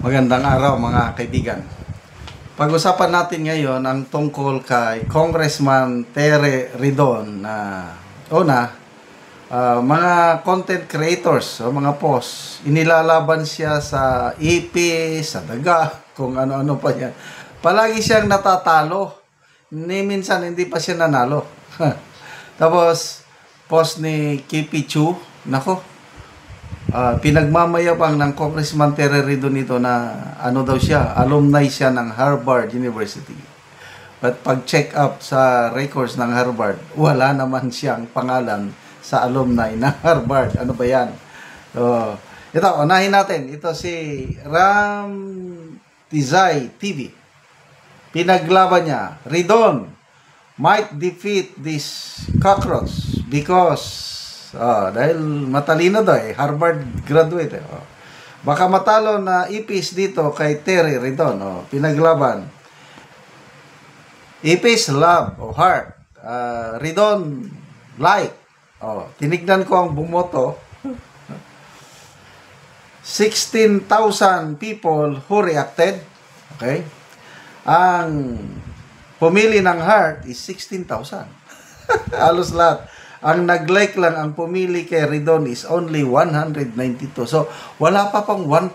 Magandang araw mga kaibigan. Pag-usapan natin ngayon ang tungkol kay Congressman Tere Ridon na mga content creators o mga posts. Inilalaban siya sa ipis, sa daga, kung ano-ano pa yan. Palagi siyang natatalo. Minsan hindi pa siya nanalo. Tapos, post ni Kipi Chu, nako, pinagmamayabang ng Congressman Tere Ridon nito na ano daw siya, alumni siya ng Harvard University. But pag check up sa records ng Harvard, wala naman siyang pangalan sa alumni ng Harvard. Ano ba yan? So, ito, unahin natin. Ito si Ram Tizay TV. Pinaglaban niya, Ridon might defeat this cockroach because dahil matalino daw Harvard graduate baka matalo na ipis dito kay Tere Ridon. Pinaglaban. Ipis love o heart, Ridon like. Tinignan ko ang bumoto. 16,000 people who reacted. Okay? Ang pumili ng heart is 16,000. Halos lahat. Ang nag-like lang, ang pumili kay Ridon is only 192. So, wala pa pang 1%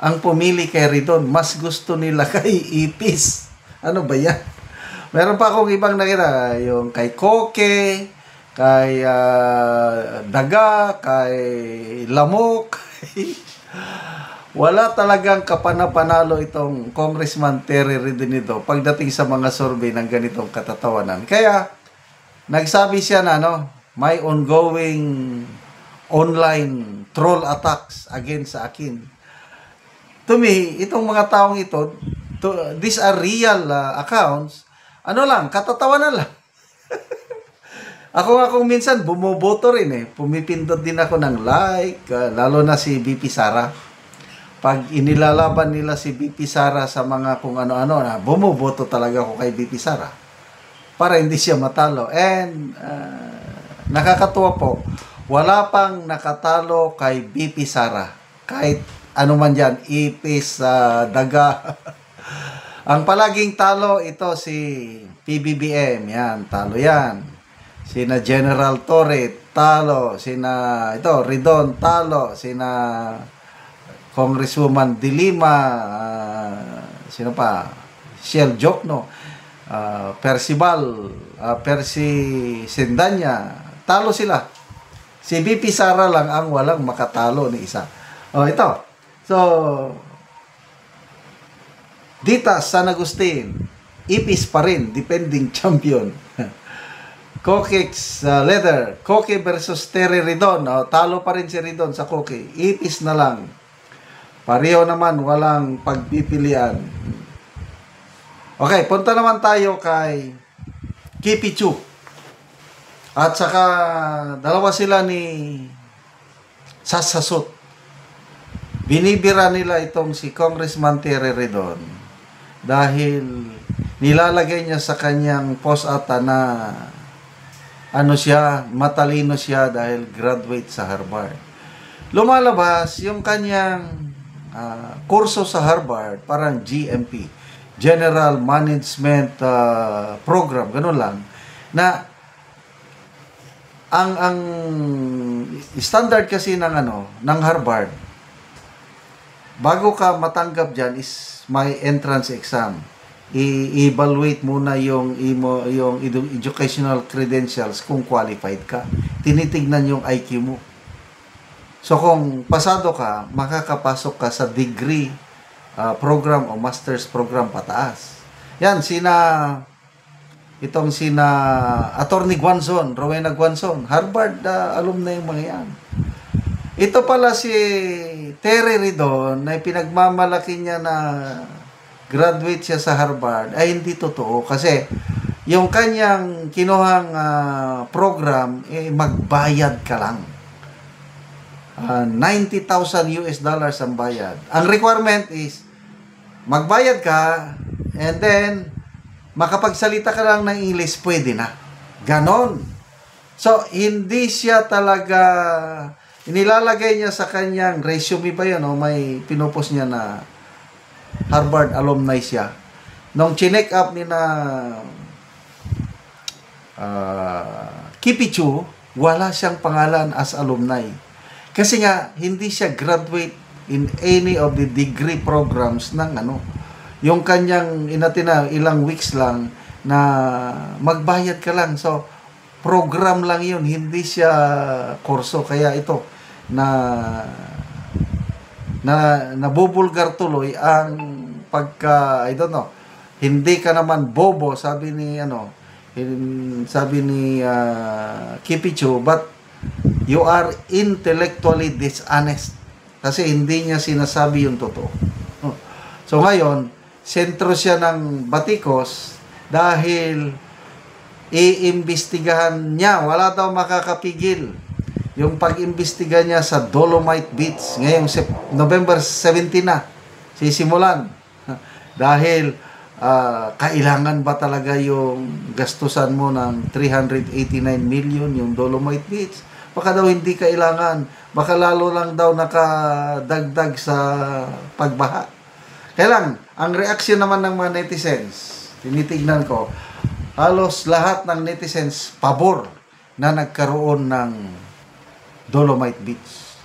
ang pumili kay Ridon. Mas gusto nila kay ipis. Ano ba yan? Meron pa akong ibang nakita. Yung kay Koke, kay Daga, kay Lamok. Wala talagang kapanapanalo itong Congressman Tere Ridon nito pagdating sa mga survey ng ganitong katatawanan. Kaya, nagsabi siya na may ongoing online troll attacks against sa akin. To me, itong mga taong ito, these are real accounts. Katatawanan lang. Ako minsan bumoboto rin Pumipindot din ako ng like, lalo na si BP Sara. Pag inilalaban nila si BP Sara sa mga kung ano-ano, bumoboto talaga ako kay BP Sara para hindi siya matalo. And nakakatuwa po, wala pang nakatalo kay BP Sara. Kahit ano man dyan, ipis, daga. Ang palaging talo, ito si PBBM. Yan, talo yan. Sina General Torre, talo. Sina, Ridon, talo. Sina Congresswoman Dilima, sino pa? Shell Jokno. Percy Sendanya, talo sila. Si BP Sara lang ang walang makatalo ni isa. Ito. So, Dita San Agustin, ipis pa rin, defending champion. Koke's Leather, Koke versus Tere Ridon. Talo pa rin si Ridon sa Koke. Ipis na lang. Pareho naman, walang pagpipilian. Okay, punta naman tayo kay Kipi Chu. At saka dalawa sila ni Sasasot. Binibira nila itong si Congressman Tere Ridon dahil nilalagay niya sa kanyang post ata na matalino siya dahil graduate sa Harvard. Lumalabas yung kanyang kurso sa Harvard, parang GMP. General Management Program, ganun lang, na ang standard kasi ng Harvard, bago ka matanggap diyan is may entrance exam. I-evaluate muna yung educational credentials kung qualified ka. Tinitignan yung IQ mo. So kung pasado ka, makakapasok ka sa degree program o master's program pataas. Yan, sina Attorney Guanzon, Rowena Guanzon, Harvard alumni yung mga yan. Ito pala si Tere Ridon na pinagmamalaki niya na graduate siya sa Harvard ay hindi totoo kasi yung kanyang kinuhang program magbayad ka lang. $90,000 ang bayad. Ang requirement is magbayad ka, and then, makapagsalita ka lang ng English, pwede na. Ganon. So, hindi siya talaga inilalagay niya sa kanyang resume pa yun, may pinupost niya na Harvard alumni siya. Nung chinek up ni na Kipichu, wala siyang pangalan as alumni. Kasi nga, hindi siya graduate in any of the degree programs ng yung kanyang inatina ilang weeks lang na magbayad ka lang. So, program lang yun, hindi siya kurso. Kaya ito, nabubulgar tuloy ang pagka, I don't know, hindi ka naman bobo, sabi ni Kipichu, but you are intellectually dishonest. Kasi hindi niya sinasabi yung totoo. So ngayon, sentro siya ng batikos dahil iimbestigahan niya. Wala daw makakapigil yung pag-imbestiga niya sa Dolomite Beach. Ngayong November 17 na sisimulan. Dahil kailangan ba talaga yung gastusan mo ng 389 million yung Dolomite Beach? Baka daw hindi kailangan. Baka lalo lang daw nakadagdag sa pagbaha. Kaya lang, ang reaksyon naman ng mga netizens, tinitignan ko, halos lahat ng netizens pabor na nagkaroon ng Dolomite Beach.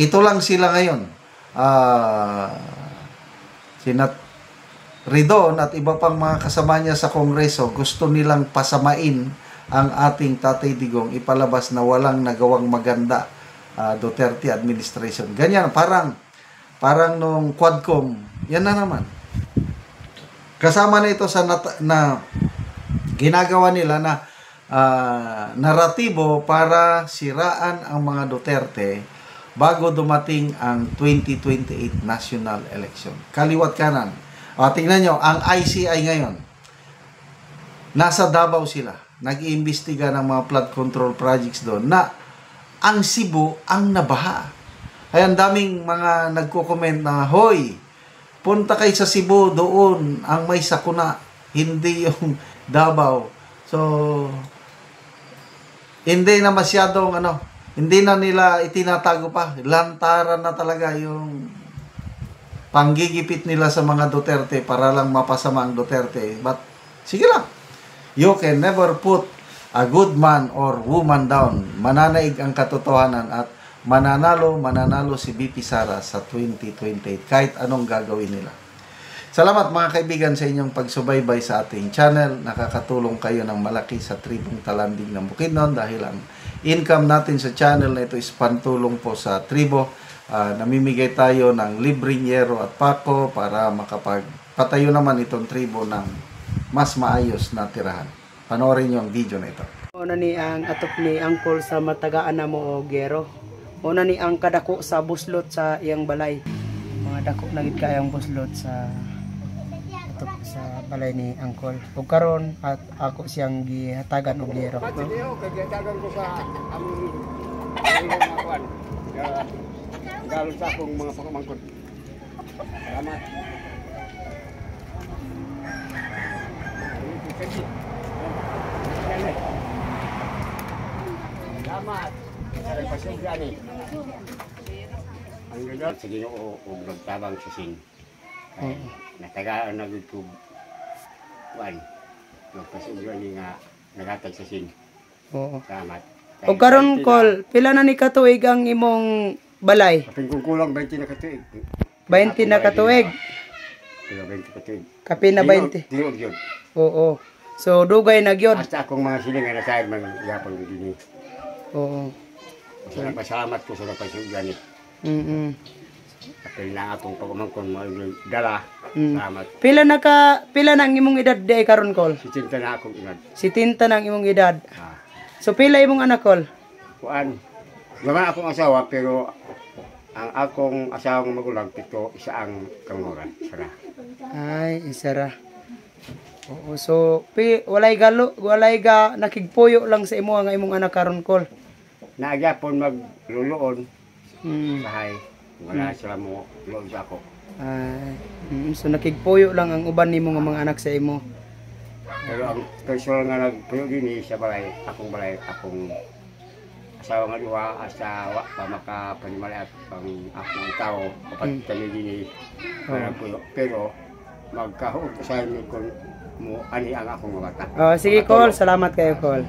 Ito lang sila ngayon. Sinat Ridon at iba pang mga kasama niya sa Kongreso gusto nilang pasamain ang ating Tatay Digong, ipalabas na walang nagawang maganda Duterte administration. Ganyan, parang nung Quadcom, yan na naman. Kasama na ito sa na ginagawa nila na naratibo para siraan ang mga Duterte bago dumating ang 2028 national election. Kaliwat kanan. Tingnan nyo, ang ICI ngayon, nasa Davao sila. Nag-iimbestiga ng mga flood control projects doon na ang Cebu ang nabaha. Ay, ang daming mga nagko-comment na, hoy, punta kayo sa Cebu, doon ang may sakuna, hindi yung Davao. So, hindi na masyadong hindi na nila itinatago pa. Lantaran na talaga yung panggigipit nila sa mga Duterte para lang mapasama ang Duterte. But, sige lang. You can never put a good man or woman down. Mananaig ang katotohanan at mananalo si BP Sara sa 2028 kahit anong gagawin nila. Salamat mga kaibigan sa inyong pagsubaybay sa ating channel. Nakakatulong kayo ng malaki sa tribong Talanding ng Bukidnon dahil ang income natin sa channel na ito is pantulong po sa tribo. Namimigay tayo ng libreng yero at pako para makapagpatayo naman itong tribo ng mas maayos na tirahan. Panoorin niyo ang video na ito. Una ni ang atop ni angkol sa matagaan na mo og gero. Una ni ang kadako sa buslot sa iyang balay. Mga dako na gid kayang buslot sa atop sa balay ni angkol. Ug karon at ako siyang gihatagan og gero. Kagihatagan ko sa among kuan. Galon sa akong mga pangmangkot. Salamat. Salamat. Sa pasugyan ni. Ang gagawin sa Ginoo og nagtabang sa sin. Natagaan na gud ko kuan. Nagpasugyan ni nga nagatag sa sin. Oo. Salamat. Ug karon kol, pila na ni katuig ang imong balay? Kaping kung kulang 20 na katuig. 20 na katuig. Pila 20 katuig. Kapin na 20. Diog yun. Oo. So dugay na gyud. Basta akong mga siling nga nasayad man yapon gid ni. Oo. Salamat ko sa napasugyan ni. Apil na akong pagmangkon mo dala. Salamat. Pila na ang imong edad di karon kol? Si Tinta na akong inad. Si Tinta na ang imong edad. Ah. So pila imong anak kol? Kuan. Naman akong asawa pero ang akong asawang magulang pito isa ang kanguran. Sara. Ay, isara. Oo, so walay ga nakigpuyo lang sa imo nga imong anak karon kol. Naagyapon magluluon. Mm. Bahay. Wala sila mo luon sa ako. Ay, so nakigpuyo lang ang uban nimo nga mga anak sa imo. Pero ang personal nga nagpuyo din sa balay, akong asawa nga duha asawa pa makapanimala at pang akong tao kapag kami din pero magkahuot sa inyo kung mo ani ang akong mga bata. Sige, Col. Salamat kayo, Col.